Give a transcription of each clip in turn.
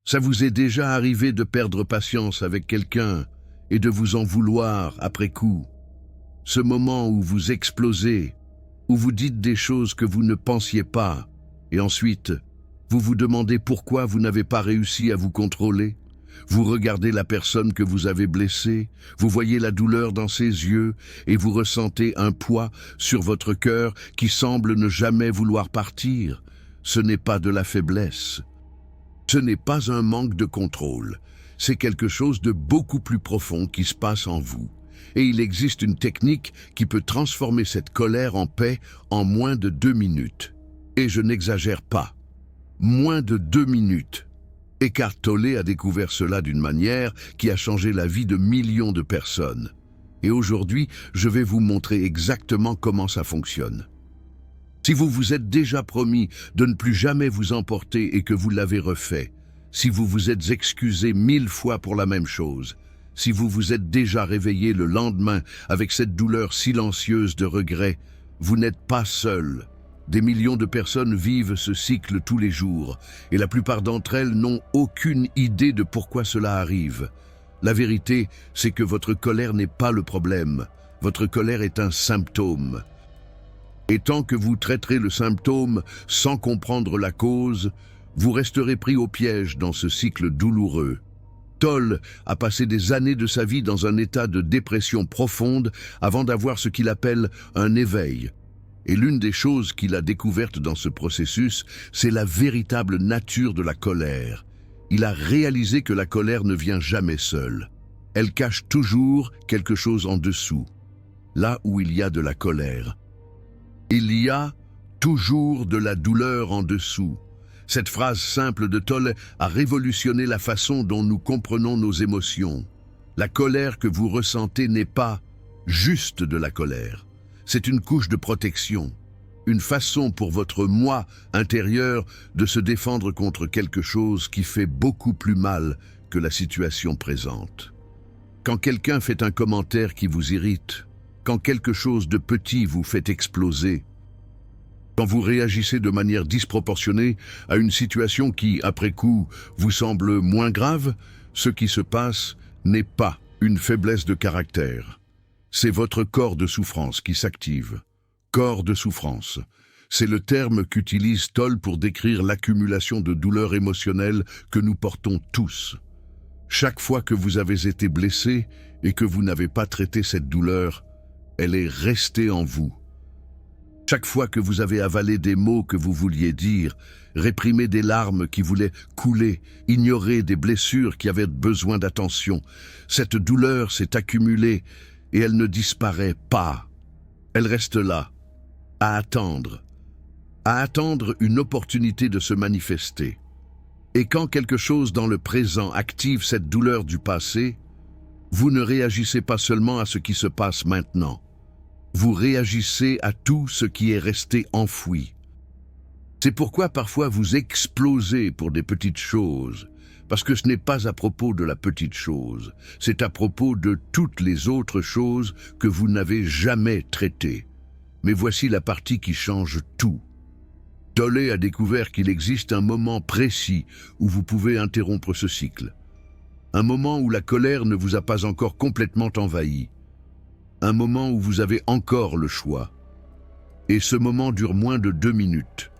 Ça vous est déjà arrivé de perdre patience avec quelqu'un et de vous en vouloir après coup. Ce moment où vous explosez, où vous dites des choses que vous ne pensiez pas, et ensuite, vous vous demandez pourquoi vous n'avez pas réussi à vous contrôler. Vous regardez la personne que vous avez blessée, vous voyez la douleur dans ses yeux et vous ressentez un poids sur votre cœur qui semble ne jamais vouloir partir. Ce n'est pas de la faiblesse. Ce n'est pas un manque de contrôle. C'est quelque chose de beaucoup plus profond qui se passe en vous. Et il existe une technique qui peut transformer cette colère en paix en moins de 2 minutes. Et je n'exagère pas. Moins de 2 minutes. Eckhart Tolle a découvert cela d'une manière qui a changé la vie de millions de personnes. Et aujourd'hui, je vais vous montrer exactement comment ça fonctionne. Si vous vous êtes déjà promis de ne plus jamais vous emporter et que vous l'avez refait, si vous vous êtes excusé 1000 fois pour la même chose, si vous vous êtes déjà réveillé le lendemain avec cette douleur silencieuse de regret, vous n'êtes pas seul. Des millions de personnes vivent ce cycle tous les jours, et la plupart d'entre elles n'ont aucune idée de pourquoi cela arrive. La vérité, c'est que votre colère n'est pas le problème. Votre colère est un symptôme. Et tant que vous traiterez le symptôme sans comprendre la cause, vous resterez pris au piège dans ce cycle douloureux. Tolle a passé des années de sa vie dans un état de dépression profonde avant d'avoir ce qu'il appelle un éveil. Et l'une des choses qu'il a découvertes dans ce processus, c'est la véritable nature de la colère. Il a réalisé que la colère ne vient jamais seule. Elle cache toujours quelque chose en dessous. Là où il y a de la colère, il y a toujours de la douleur en dessous. Cette phrase simple de Tolle a révolutionné la façon dont nous comprenons nos émotions. La colère que vous ressentez n'est pas juste de la colère. C'est une couche de protection, une façon pour votre moi intérieur de se défendre contre quelque chose qui fait beaucoup plus mal que la situation présente. Quand quelqu'un fait un commentaire qui vous irrite, quand quelque chose de petit vous fait exploser, quand vous réagissez de manière disproportionnée à une situation qui, après coup, vous semble moins grave, ce qui se passe n'est pas une faiblesse de caractère. C'est votre corps de souffrance qui s'active. Corps de souffrance. C'est le terme qu'utilise Tolle pour décrire l'accumulation de douleurs émotionnelles que nous portons tous. Chaque fois que vous avez été blessé et que vous n'avez pas traité cette douleur, elle est restée en vous. Chaque fois que vous avez avalé des mots que vous vouliez dire, réprimé des larmes qui voulaient couler, ignoré des blessures qui avaient besoin d'attention, cette douleur s'est accumulée et elle ne disparaît pas. Elle reste là, à attendre une opportunité de se manifester. Et quand quelque chose dans le présent active cette douleur du passé, vous ne réagissez pas seulement à ce qui se passe maintenant. Vous réagissez à tout ce qui est resté enfoui. C'est pourquoi parfois vous explosez pour des petites choses, parce que ce n'est pas à propos de la petite chose, c'est à propos de toutes les autres choses que vous n'avez jamais traitées. Mais voici la partie qui change tout. Tolle a découvert qu'il existe un moment précis où vous pouvez interrompre ce cycle. Un moment où la colère ne vous a pas encore complètement envahi. Un moment où vous avez encore le choix. Et ce moment dure moins de 2 minutes.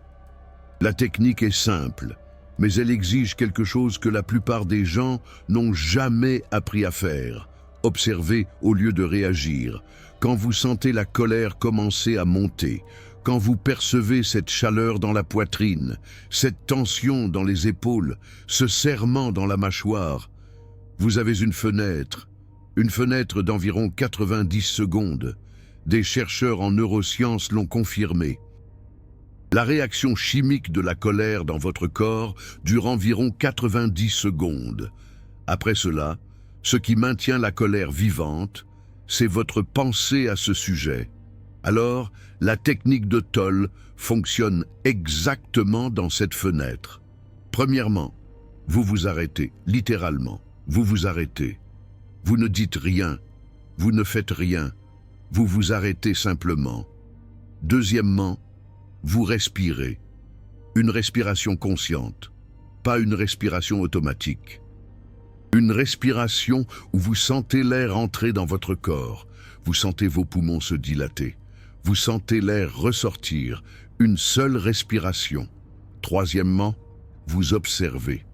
La technique est simple, mais elle exige quelque chose que la plupart des gens n'ont jamais appris à faire. Observer au lieu de réagir. Quand vous sentez la colère commencer à monter, quand vous percevez cette chaleur dans la poitrine, cette tension dans les épaules, ce serrement dans la mâchoire, vous avez une fenêtre d'environ 90 secondes. Des chercheurs en neurosciences l'ont confirmé. La réaction chimique de la colère dans votre corps dure environ 90 secondes. Après cela, ce qui maintient la colère vivante, c'est votre pensée à ce sujet. Alors, la technique de Tolle fonctionne exactement dans cette fenêtre. Premièrement, vous vous arrêtez, littéralement, vous vous arrêtez. Vous ne dites rien, vous ne faites rien, vous vous arrêtez simplement. Deuxièmement, vous respirez. Une respiration consciente. pas une respiration automatique. Une respiration où vous sentez l'air entrer dans votre corps, vous sentez vos poumons se dilater, vous sentez l'air ressortir, une seule respiration. Troisièmement, vous observez.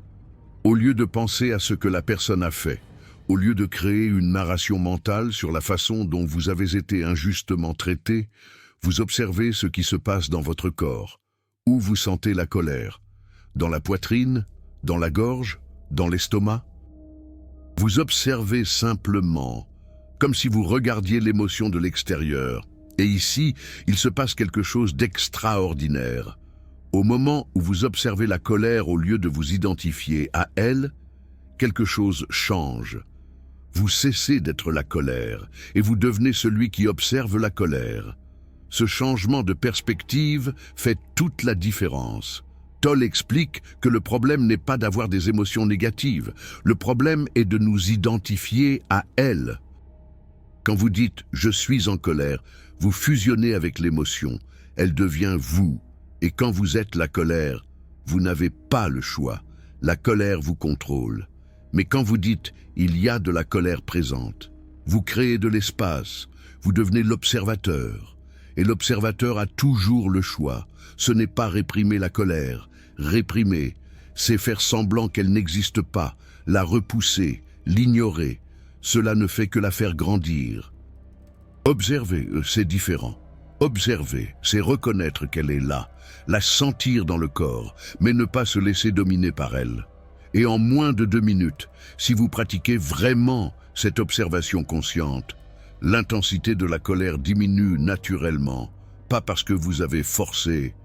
Au lieu de penser à ce que la personne a fait, au lieu de créer une narration mentale sur la façon dont vous avez été injustement traité, vous observez ce qui se passe dans votre corps. Où vous sentez la colère? Dans la poitrine? Dans la gorge? Dans l'estomac? Vous observez simplement, comme si vous regardiez l'émotion de l'extérieur. Et ici, il se passe quelque chose d'extraordinaire. Au moment où vous observez la colère au lieu de vous identifier à elle, quelque chose change. Vous cessez d'être la colère et vous devenez celui qui observe la colère. Ce changement de perspective fait toute la différence. Tolle explique que le problème n'est pas d'avoir des émotions négatives. Le problème est de nous identifier à elles. Quand vous dites « je suis en colère », vous fusionnez avec l'émotion. Elle devient vous. Et quand vous êtes la colère, vous n'avez pas le choix. La colère vous contrôle. Mais quand vous dites « il y a de la colère présente », vous créez de l'espace, vous devenez l'observateur. Et l'observateur a toujours le choix. Ce n'est pas réprimer la colère. Réprimer, c'est faire semblant qu'elle n'existe pas, la repousser, l'ignorer. Cela ne fait que la faire grandir. Observer, c'est différent. Observer, c'est reconnaître qu'elle est là, la sentir dans le corps, mais ne pas se laisser dominer par elle. Et en moins de 2 minutes, si vous pratiquez vraiment cette observation consciente, l'intensité de la colère diminue naturellement, pas parce que vous avez forcé,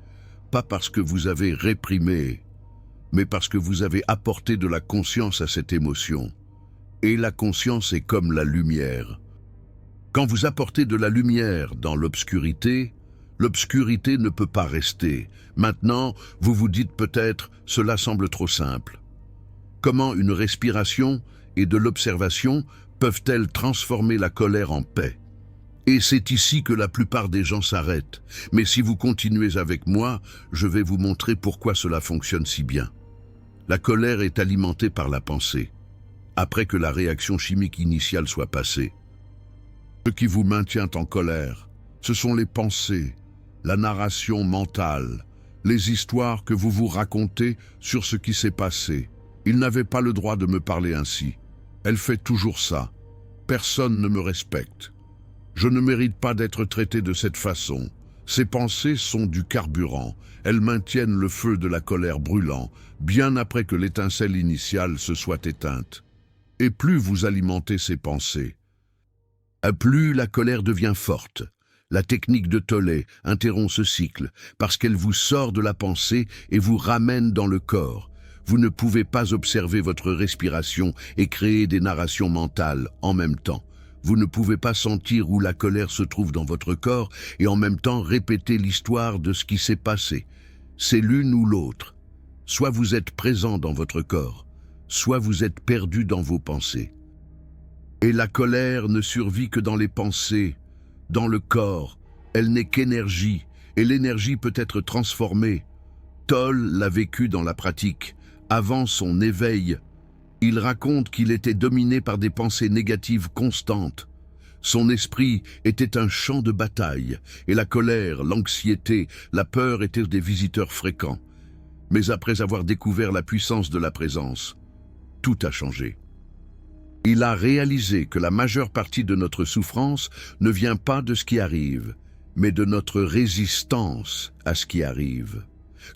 pas parce que vous avez réprimé, mais parce que vous avez apporté de la conscience à cette émotion. Et la conscience est comme la lumière. Quand vous apportez de la lumière dans l'obscurité, l'obscurité ne peut pas rester. Maintenant, vous vous dites peut-être, cela semble trop simple. Comment une respiration et de l'observation peuvent-elles transformer la colère en paix? Et c'est ici que la plupart des gens s'arrêtent. Mais si vous continuez avec moi, je vais vous montrer pourquoi cela fonctionne si bien. La colère est alimentée par la pensée, après que la réaction chimique initiale soit passée. Ce qui vous maintient en colère, ce sont les pensées, la narration mentale, les histoires que vous vous racontez sur ce qui s'est passé. Il n'avait pas le droit de me parler ainsi. Elle fait toujours ça. Personne ne me respecte. Je ne mérite pas d'être traité de cette façon. Ces pensées sont du carburant. Elles maintiennent le feu de la colère brûlant, bien après que l'étincelle initiale se soit éteinte. Et plus vous alimentez ces pensées, plus la colère devient forte. La technique de Tolle interrompt ce cycle, parce qu'elle vous sort de la pensée et vous ramène dans le corps. Vous ne pouvez pas observer votre respiration et créer des narrations mentales en même temps. Vous ne pouvez pas sentir où la colère se trouve dans votre corps et en même temps répéter l'histoire de ce qui s'est passé. C'est l'une ou l'autre. Soit vous êtes présent dans votre corps, soit vous êtes perdu dans vos pensées. Et la colère ne survit que dans les pensées, dans le corps. Elle n'est qu'énergie, et l'énergie peut être transformée. Tolle l'a vécu dans la pratique. Avant son éveil, il raconte qu'il était dominé par des pensées négatives constantes. Son esprit était un champ de bataille, et la colère, l'anxiété, la peur étaient des visiteurs fréquents. Mais après avoir découvert la puissance de la présence, tout a changé. Il a réalisé que la majeure partie de notre souffrance ne vient pas de ce qui arrive, mais de notre résistance à ce qui arrive.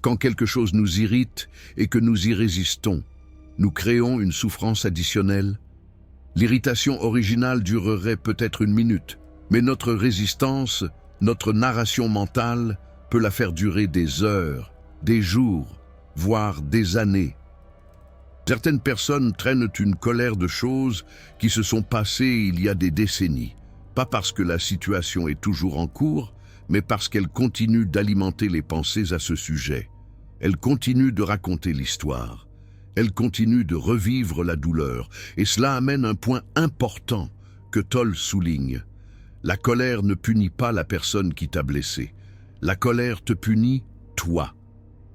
Quand quelque chose nous irrite et que nous y résistons, nous créons une souffrance additionnelle. L'irritation originale durerait peut-être 1 minute, mais notre résistance, notre narration mentale peut la faire durer des heures, des jours, voire des années. Certaines personnes traînent une colère de choses qui se sont passées il y a des décennies, pas parce que la situation est toujours en cours, mais parce qu'elles continuent d'alimenter les pensées à ce sujet. Elles continuent de raconter l'histoire. Elles continuent de revivre la douleur. Et cela amène un point important que Tolle souligne. La colère ne punit pas la personne qui t'a blessé. La colère te punit, toi.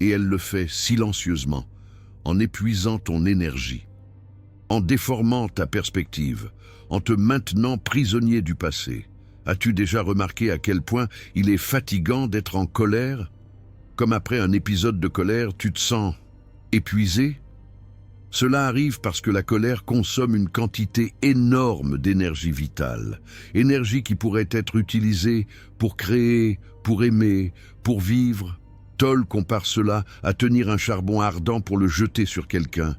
Et elle le fait silencieusement, en épuisant ton énergie, en déformant ta perspective, en te maintenant prisonnier du passé. As-tu déjà remarqué à quel point il est fatigant d'être en colère? Comme après un épisode de colère, tu te sens épuisé? Cela arrive parce que la colère consomme une quantité énorme d'énergie vitale, énergie qui pourrait être utilisée pour créer, pour aimer, pour vivre. Toll compare cela à tenir un charbon ardent pour le jeter sur quelqu'un.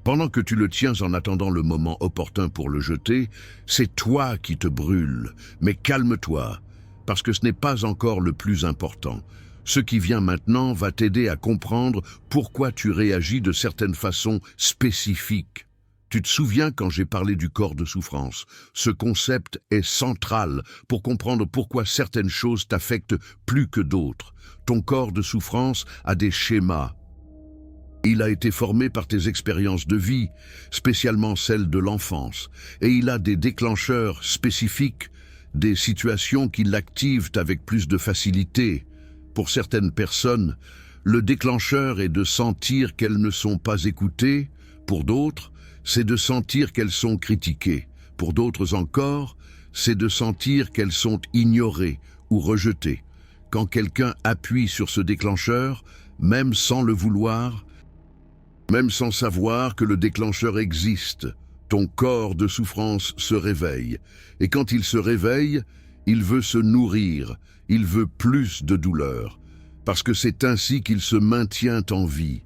Pendant que tu le tiens en attendant le moment opportun pour le jeter, c'est toi qui te brûles. Mais calme-toi, parce que ce n'est pas encore le plus important. Ce qui vient maintenant va t'aider à comprendre pourquoi tu réagis de certaines façons spécifiques. Tu te souviens quand j'ai parlé du corps de souffrance? Ce concept est central pour comprendre pourquoi certaines choses t'affectent plus que d'autres. Ton corps de souffrance a des schémas. Il a été formé par tes expériences de vie, spécialement celles de l'enfance, et il a des déclencheurs spécifiques, des situations qui l'activent avec plus de facilité. Pour certaines personnes, le déclencheur est de sentir qu'elles ne sont pas écoutées. Pour d'autres, c'est de sentir qu'elles sont critiquées. Pour d'autres encore, c'est de sentir qu'elles sont ignorées ou rejetées. Quand quelqu'un appuie sur ce déclencheur, même sans le vouloir, même sans savoir que le déclencheur existe, ton corps de souffrance se réveille. Et quand il se réveille, il veut se nourrir, il veut plus de douleur, parce que c'est ainsi qu'il se maintient en vie.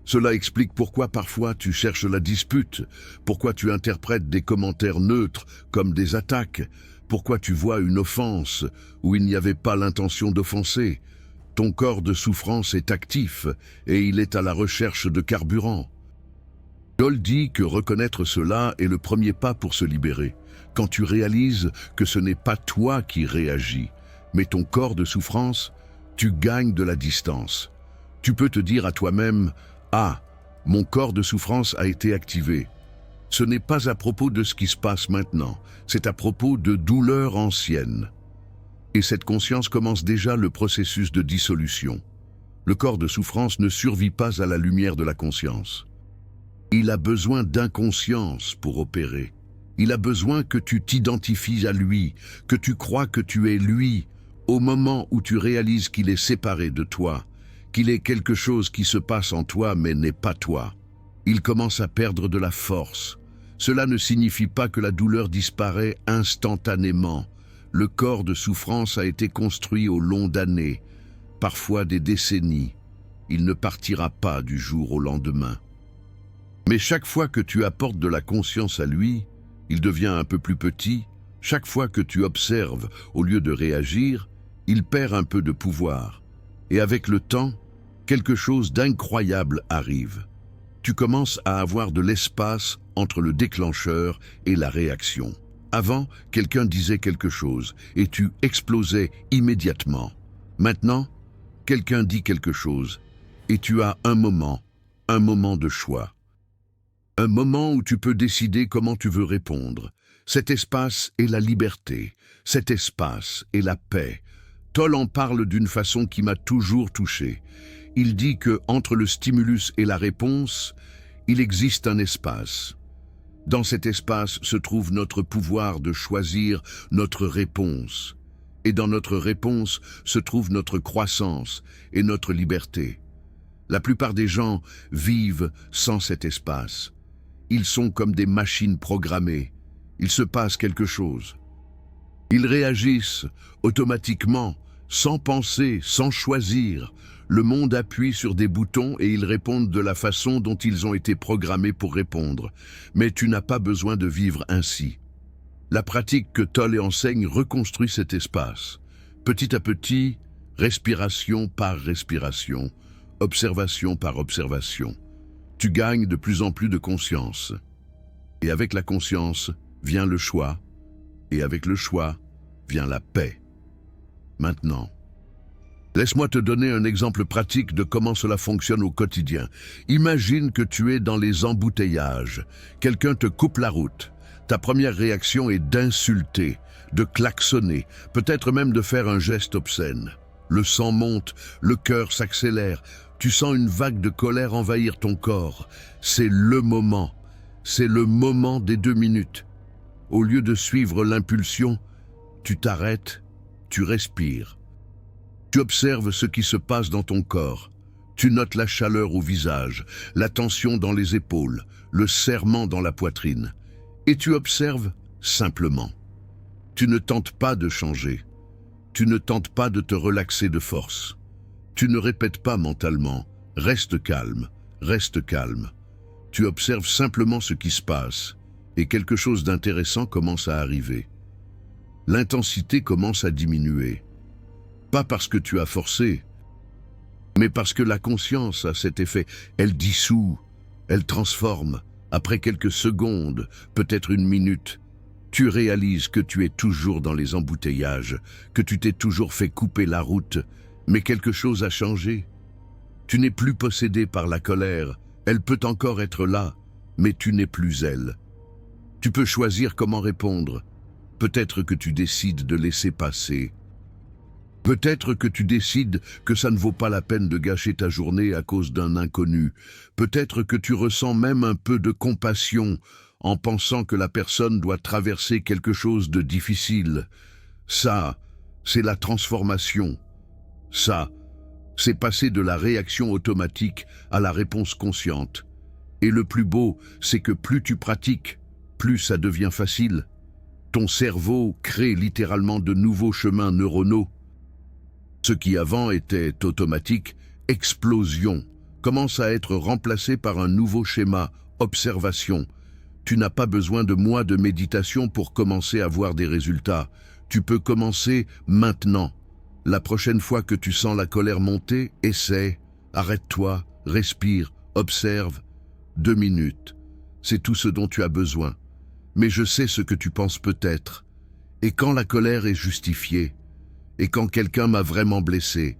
Cela explique pourquoi parfois tu cherches la dispute, pourquoi tu interprètes des commentaires neutres comme des attaques, pourquoi tu vois une offense où il n'y avait pas l'intention d'offenser. Ton corps de souffrance est actif et il est à la recherche de carburant. Toll dit que reconnaître cela est le premier pas pour se libérer. Quand tu réalises que ce n'est pas toi qui réagis, mais ton corps de souffrance, tu gagnes de la distance. Tu peux te dire à toi-même « Ah, mon corps de souffrance a été activé ». Ce n'est pas à propos de ce qui se passe maintenant, c'est à propos de douleurs anciennes. Et cette conscience commence déjà le processus de dissolution. Le corps de souffrance ne survit pas à la lumière de la conscience. Il a besoin d'inconscience pour opérer. Il a besoin que tu t'identifies à lui, que tu crois que tu es lui, au moment où tu réalises qu'il est séparé de toi, qu'il est quelque chose qui se passe en toi mais n'est pas toi. Il commence à perdre de la force. Cela ne signifie pas que la douleur disparaît instantanément. Le corps de souffrance a été construit au long d'années, parfois des décennies. Il ne partira pas du jour au lendemain. Mais chaque fois que tu apportes de la conscience à lui, il devient un peu plus petit. Chaque fois que tu observes au lieu de réagir, il perd un peu de pouvoir. Et avec le temps, quelque chose d'incroyable arrive. Tu commences à avoir de l'espace entre le déclencheur et la réaction. Avant, quelqu'un disait quelque chose et tu explosais immédiatement. Maintenant, quelqu'un dit quelque chose et tu as un moment de choix. Un moment où tu peux décider comment tu veux répondre. Cet espace est la liberté, cet espace est la paix. Toll en parle d'une façon qui m'a toujours touché. Il dit que entre le stimulus et la réponse, il existe un espace. Dans cet espace se trouve notre pouvoir de choisir notre réponse. Et dans notre réponse se trouve notre croissance et notre liberté. La plupart des gens vivent sans cet espace. Ils sont comme des machines programmées. Il se passe quelque chose. Ils réagissent automatiquement, sans penser, sans choisir. Le monde appuie sur des boutons et ils répondent de la façon dont ils ont été programmés pour répondre. Mais tu n'as pas besoin de vivre ainsi. La pratique que Toll enseigne reconstruit cet espace. Petit à petit, respiration par respiration, observation par observation. Tu gagnes de plus en plus de conscience. Et avec la conscience vient le choix. Et avec le choix vient la paix. Maintenant, laisse-moi te donner un exemple pratique de comment cela fonctionne au quotidien. Imagine que tu es dans les embouteillages. Quelqu'un te coupe la route. Ta première réaction est d'insulter, de klaxonner, peut-être même de faire un geste obscène. Le sang monte, le cœur s'accélère. Tu sens une vague de colère envahir ton corps. C'est le moment. C'est le moment des 2 minutes. Au lieu de suivre l'impulsion, tu t'arrêtes, tu respires. Tu observes ce qui se passe dans ton corps. Tu notes la chaleur au visage, la tension dans les épaules, le serrement dans la poitrine. Et tu observes simplement. Tu ne tentes pas de changer. Tu ne tentes pas de te relaxer de force. Tu ne répètes pas mentalement « reste calme, reste calme ». Tu observes simplement ce qui se passe et quelque chose d'intéressant commence à arriver. L'intensité commence à diminuer. Pas parce que tu as forcé, mais parce que la conscience a cet effet. Elle dissout, elle transforme. Après quelques secondes, peut-être une minute, tu réalises que tu es toujours dans les embouteillages, que tu t'es toujours fait couper la route, mais quelque chose a changé. Tu n'es plus possédé par la colère, elle peut encore être là, mais tu n'es plus elle. Tu peux choisir comment répondre. Peut-être que tu décides de laisser passer. Peut-être que tu décides que ça ne vaut pas la peine de gâcher ta journée à cause d'un inconnu. Peut-être que tu ressens même un peu de compassion en pensant que la personne doit traverser quelque chose de difficile. Ça, c'est la transformation. Ça, c'est passer de la réaction automatique à la réponse consciente. Et le plus beau, c'est que plus tu pratiques, plus ça devient facile. Ton cerveau crée littéralement de nouveaux chemins neuronaux. Ce qui avant était automatique, explosion, commence à être remplacé par un nouveau schéma, observation. Tu n'as pas besoin de mois de méditation pour commencer à voir des résultats. Tu peux commencer maintenant. La prochaine fois que tu sens la colère monter, essaie, arrête-toi, respire, observe. 2 minutes. C'est tout ce dont tu as besoin. Mais je sais ce que tu penses peut-être. Et quand la colère est justifiée, et quand quelqu'un m'a vraiment blessé,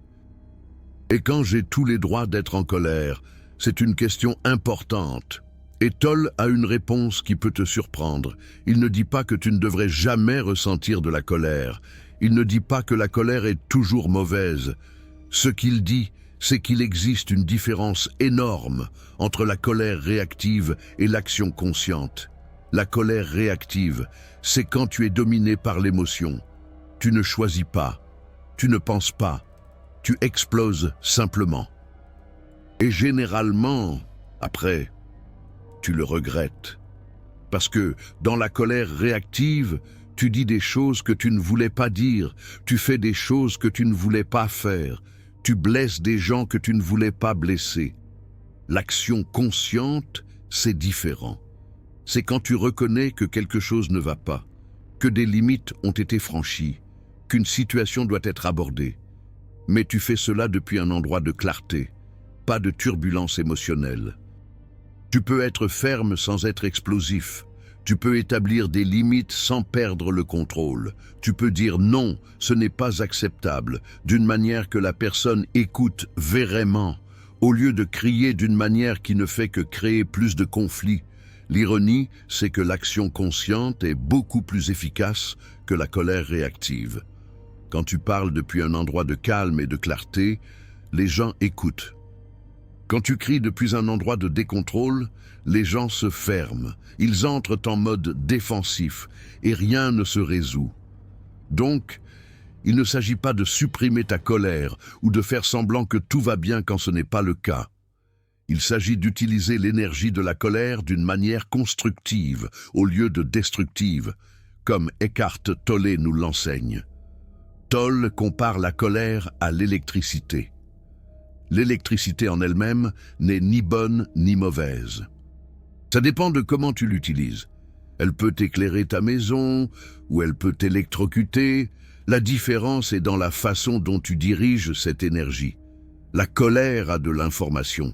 et quand j'ai tous les droits d'être en colère, c'est une question importante. Et Tolle a une réponse qui peut te surprendre. Il ne dit pas que tu ne devrais jamais ressentir de la colère. Il ne dit pas que la colère est toujours mauvaise. Ce qu'il dit, c'est qu'il existe une différence énorme entre la colère réactive et l'action consciente. La colère réactive, c'est quand tu es dominé par l'émotion. Tu ne choisis pas. Tu ne penses pas, tu exploses simplement. Et généralement, après, tu le regrettes. Parce que dans la colère réactive, tu dis des choses que tu ne voulais pas dire, tu fais des choses que tu ne voulais pas faire, tu blesses des gens que tu ne voulais pas blesser. L'action consciente, c'est différent. C'est quand tu reconnais que quelque chose ne va pas, que des limites ont été franchies, qu'une situation doit être abordée. Mais tu fais cela depuis un endroit de clarté, pas de turbulence émotionnelle. Tu peux être ferme sans être explosif. Tu peux établir des limites sans perdre le contrôle. Tu peux dire non, ce n'est pas acceptable, d'une manière que la personne écoute vraiment, au lieu de crier d'une manière qui ne fait que créer plus de conflits. L'ironie, c'est que l'action consciente est beaucoup plus efficace que la colère réactive. Quand tu parles depuis un endroit de calme et de clarté, les gens écoutent. Quand tu cries depuis un endroit de décontrôle, les gens se ferment. Ils entrent en mode défensif et rien ne se résout. Donc, il ne s'agit pas de supprimer ta colère ou de faire semblant que tout va bien quand ce n'est pas le cas. Il s'agit d'utiliser l'énergie de la colère d'une manière constructive au lieu de destructive, comme Eckhart Tolle nous l'enseigne. Tolle compare la colère à l'électricité. L'électricité en elle-même n'est ni bonne ni mauvaise. Ça dépend de comment tu l'utilises. Elle peut éclairer ta maison ou elle peut t'électrocuter. La différence est dans la façon dont tu diriges cette énergie. La colère a de l'information.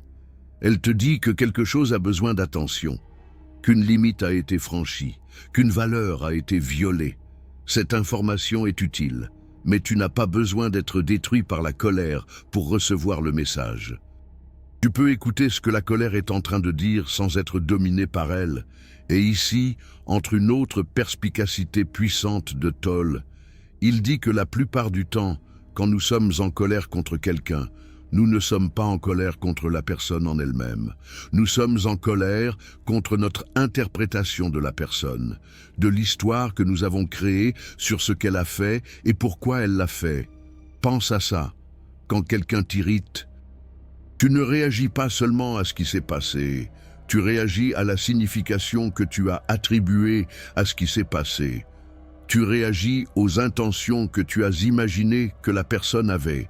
Elle te dit que quelque chose a besoin d'attention, qu'une limite a été franchie, qu'une valeur a été violée. Cette information est utile. Mais tu n'as pas besoin d'être détruit par la colère pour recevoir le message. Tu peux écouter ce que la colère est en train de dire sans être dominé par elle. Et ici, entre une autre perspicacité puissante de Tolle, il dit que la plupart du temps, quand nous sommes en colère contre quelqu'un, Nous ne sommes pas en colère contre la personne en elle-même. Nous sommes en colère contre notre interprétation de la personne, de l'histoire que nous avons créée sur ce qu'elle a fait et pourquoi elle l'a fait. Pense à ça. Quand quelqu'un t'irrite, tu ne réagis pas seulement à ce qui s'est passé, tu réagis à la signification que tu as attribuée à ce qui s'est passé. Tu réagis aux intentions que tu as imaginées que la personne avait.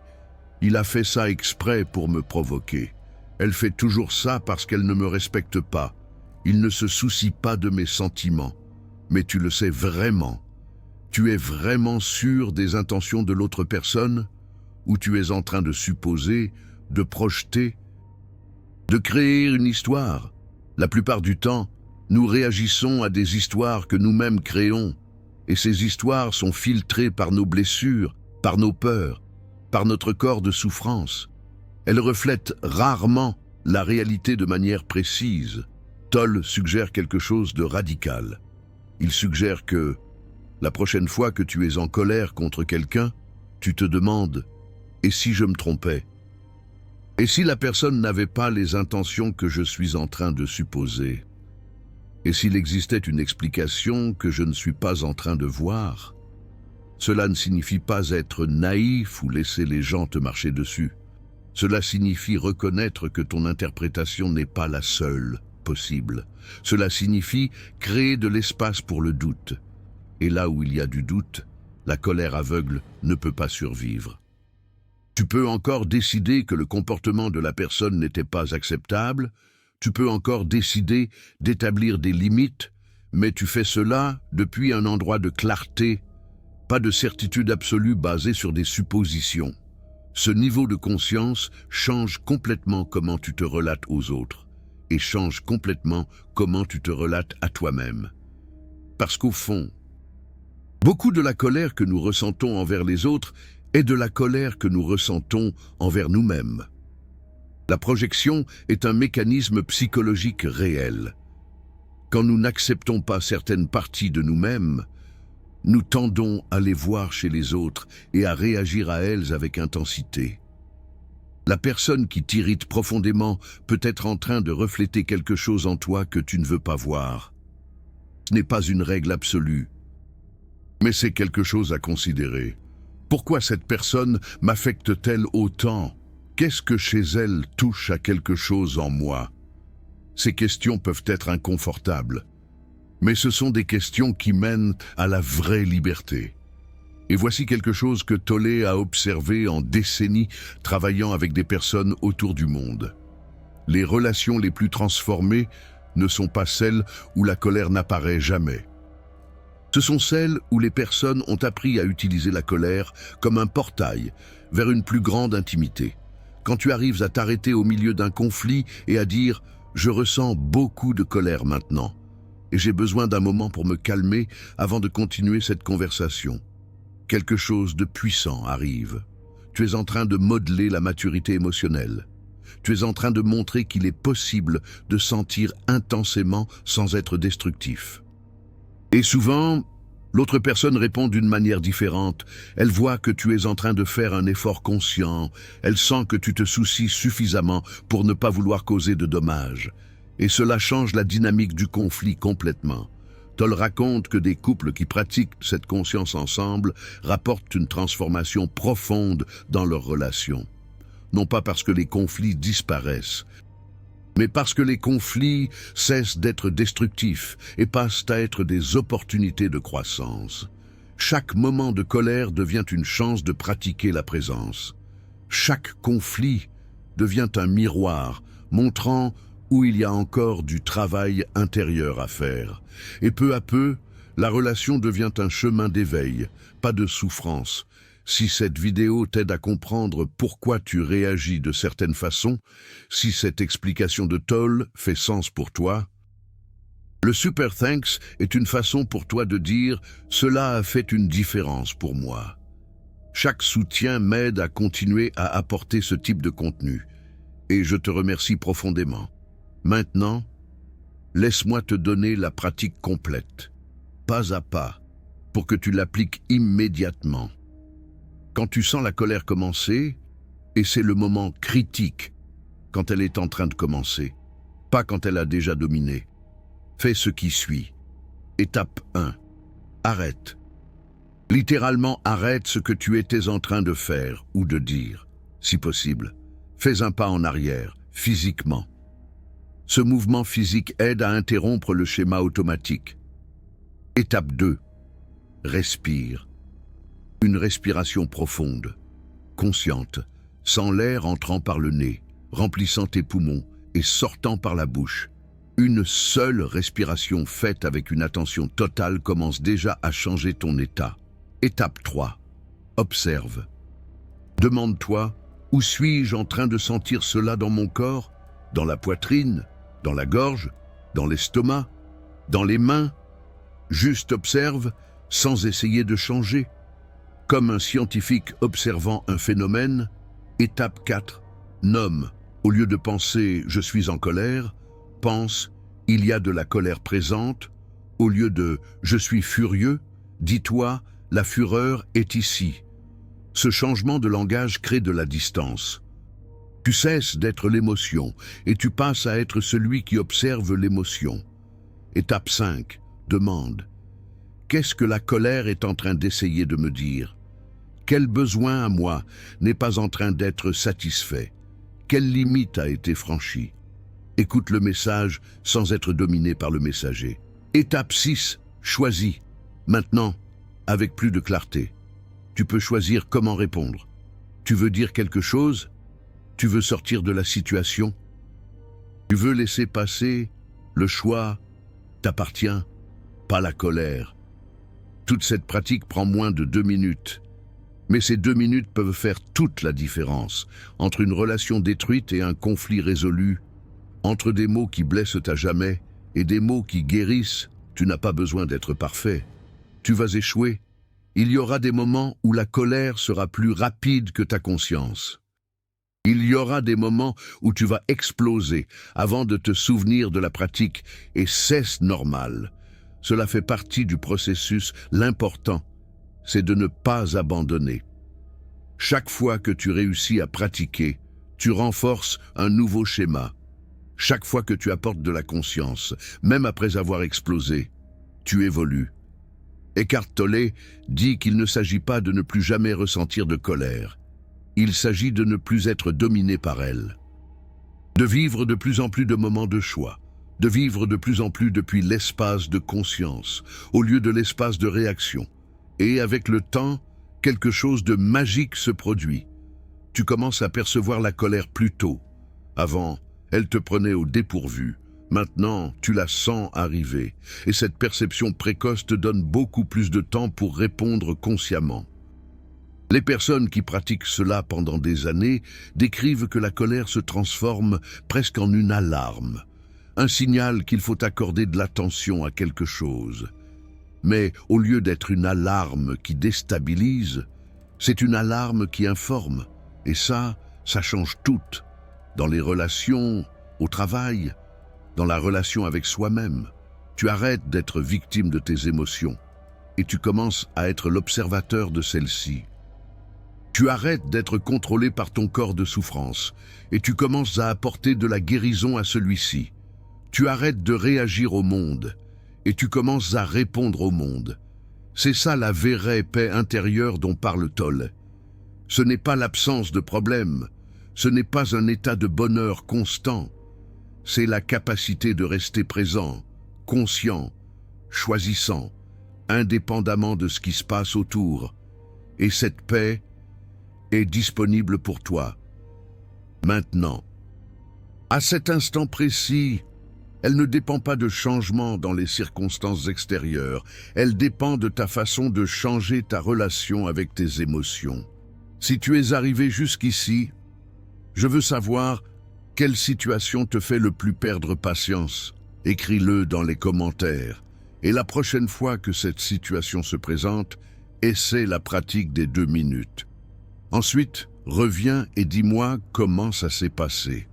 Il a fait ça exprès pour me provoquer. Elle fait toujours ça parce qu'elle ne me respecte pas. Il ne se soucie pas de mes sentiments. Mais tu le sais vraiment. Tu es vraiment sûr des intentions de l'autre personne? Ou tu es en train de supposer, de projeter, de créer une histoire? La plupart du temps, nous réagissons à des histoires que nous-mêmes créons. Et ces histoires sont filtrées par nos blessures, par nos peurs, par notre corps de souffrance. Elles reflètent rarement la réalité de manière précise. Toll suggère quelque chose de radical. Il suggère que, la prochaine fois que tu es en colère contre quelqu'un, tu te demandes « Et si je me trompais ? Et si la personne n'avait pas les intentions que je suis en train de supposer ? Et s'il existait une explication que je ne suis pas en train de voir ? » Cela ne signifie pas être naïf ou laisser les gens te marcher dessus. Cela signifie reconnaître que ton interprétation n'est pas la seule possible. Cela signifie créer de l'espace pour le doute. Et là où il y a du doute, la colère aveugle ne peut pas survivre. Tu peux encore décider que le comportement de la personne n'était pas acceptable, tu peux encore décider d'établir des limites, mais tu fais cela depuis un endroit de clarté, pas de certitude absolue basée sur des suppositions. Ce niveau de conscience change complètement comment tu te relates aux autres et change complètement comment tu te relates à toi-même. Parce qu'au fond, beaucoup de la colère que nous ressentons envers les autres est de la colère que nous ressentons envers nous-mêmes. La projection est un mécanisme psychologique réel. Quand nous n'acceptons pas certaines parties de nous-mêmes, nous tendons à les voir chez les autres et à réagir à elles avec intensité. La personne qui t'irrite profondément peut être en train de refléter quelque chose en toi que tu ne veux pas voir. Ce n'est pas une règle absolue, mais c'est quelque chose à considérer. Pourquoi cette personne m'affecte-t-elle autant ? Qu'est-ce que chez elle touche à quelque chose en moi ? Ces questions peuvent être inconfortables, mais ce sont des questions qui mènent à la vraie liberté. Et voici quelque chose que Tolle a observé en décennies travaillant avec des personnes autour du monde. Les relations les plus transformées ne sont pas celles où la colère n'apparaît jamais. Ce sont celles où les personnes ont appris à utiliser la colère comme un portail vers une plus grande intimité. Quand tu arrives à t'arrêter au milieu d'un conflit et à dire « Je ressens beaucoup de colère maintenant et j'ai besoin d'un moment pour me calmer avant de continuer cette conversation », quelque chose de puissant arrive. Tu es en train de modeler la maturité émotionnelle. Tu es en train de montrer qu'il est possible de sentir intensément sans être destructif. Et souvent, l'autre personne répond d'une manière différente. Elle voit que tu es en train de faire un effort conscient. Elle sent que tu te soucies suffisamment pour ne pas vouloir causer de dommages. Et cela change la dynamique du conflit complètement. Toll raconte que des couples qui pratiquent cette conscience ensemble rapportent une transformation profonde dans leur relation. Non pas parce que les conflits disparaissent, mais parce que les conflits cessent d'être destructifs et passent à être des opportunités de croissance. Chaque moment de colère devient une chance de pratiquer la présence. Chaque conflit devient un miroir, montrant où il y a encore du travail intérieur à faire. Et peu à peu, la relation devient un chemin d'éveil, pas de souffrance. Si cette vidéo t'aide à comprendre pourquoi tu réagis de certaines façons, si cette explication de Toll fait sens pour toi, le Super Thanks est une façon pour toi de dire « Cela a fait une différence pour moi ». Chaque soutien m'aide à continuer à apporter ce type de contenu, et je te remercie profondément. Maintenant, laisse-moi te donner la pratique complète, pas à pas, pour que tu l'appliques immédiatement. Quand tu sens la colère commencer, Et c'est le moment critique, quand elle est en train de commencer, pas quand elle a déjà dominé. Fais ce qui suit. Étape 1. Arrête. Littéralement, arrête ce que tu étais en train de faire ou de dire. Si possible, fais un pas en arrière, physiquement. Ce mouvement physique aide à interrompre le schéma automatique. Étape 2. Respire. Une respiration profonde, consciente, sans l'air entrant par le nez, remplissant tes poumons et sortant par la bouche. Une seule respiration faite avec une attention totale commence déjà à changer ton état. Étape 3. Observe. Demande-toi, où suis-je en train de sentir cela dans mon corps? Dans la poitrine? Dans la gorge? Dans l'estomac? Dans les mains? Juste observe, sans essayer de changer. Comme un scientifique observant un phénomène. Étape 4. Nomme. Au lieu de penser « je suis en colère », pense « il y a de la colère présente ». Au lieu de « je suis furieux », dis-toi « la fureur est ici ». Ce changement de langage crée de la distance. Tu cesses d'être l'émotion et tu passes à être celui qui observe l'émotion. Étape 5. Demande. Qu'est-ce que la colère est en train d'essayer de me dire? Quel besoin à moi n'est pas en train d'être satisfait? Quelle limite a été franchie? Écoute le message sans être dominé par le messager. Étape 6. Choisis. Maintenant, avec plus de clarté. Tu peux choisir comment répondre. Tu veux dire quelque chose? Tu veux sortir de la situation? Tu veux laisser passer? Le choix t'appartient, pas la colère. Toute cette pratique prend moins de 2 minutes. Mais ces 2 minutes peuvent faire toute la différence entre une relation détruite et un conflit résolu, entre des mots qui blessent à jamais et des mots qui guérissent. Tu n'as pas besoin d'être parfait. Tu vas échouer. Il y aura des moments où la colère sera plus rapide que ta conscience. Il y aura des moments où tu vas exploser avant de te souvenir de la pratique et c'est normal. Cela fait partie du processus. L'important, c'est de ne pas abandonner. Chaque fois que tu réussis à pratiquer, tu renforces un nouveau schéma. Chaque fois que tu apportes de la conscience, même après avoir explosé, tu évolues. Eckhart Tolle dit qu'il ne s'agit pas de ne plus jamais ressentir de colère. Il s'agit de ne plus être dominé par elle. De vivre de plus en plus de moments de choix. De vivre de plus en plus depuis l'espace de conscience, au lieu de l'espace de réaction. Et avec le temps, quelque chose de magique se produit. Tu commences à percevoir la colère plus tôt. Avant, elle te prenait au dépourvu. Maintenant, tu la sens arriver. Et cette perception précoce te donne beaucoup plus de temps pour répondre consciemment. Les personnes qui pratiquent cela pendant des années décrivent que la colère se transforme presque en une alarme. Un signal qu'il faut accorder de l'attention à quelque chose. Mais au lieu d'être une alarme qui déstabilise, c'est une alarme qui informe. Et ça change tout. Dans les relations, au travail, dans la relation avec soi-même. Tu arrêtes d'être victime de tes émotions et tu commences à être l'observateur de celles-ci. Tu arrêtes d'être contrôlé par ton corps de souffrance et tu commences à apporter de la guérison à celui-ci. Tu arrêtes de réagir au monde et tu commences à répondre au monde. C'est ça la vraie paix intérieure dont parle Tolle. Ce n'est pas l'absence de problème, ce n'est pas un état de bonheur constant. C'est la capacité de rester présent, conscient, choisissant, indépendamment de ce qui se passe autour. Et cette paix est disponible pour toi, maintenant. À cet instant précis, elle ne dépend pas de changements dans les circonstances extérieures, elle dépend de ta façon de changer ta relation avec tes émotions. Si tu es arrivé jusqu'ici, je veux savoir quelle situation te fait le plus perdre patience. Écris-le dans les commentaires. Et la prochaine fois que cette situation se présente, essaie la pratique des 2 minutes. Ensuite, reviens et dis-moi comment ça s'est passé.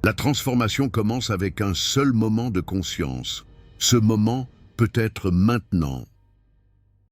La transformation commence avec un seul moment de conscience. Ce moment peut être maintenant.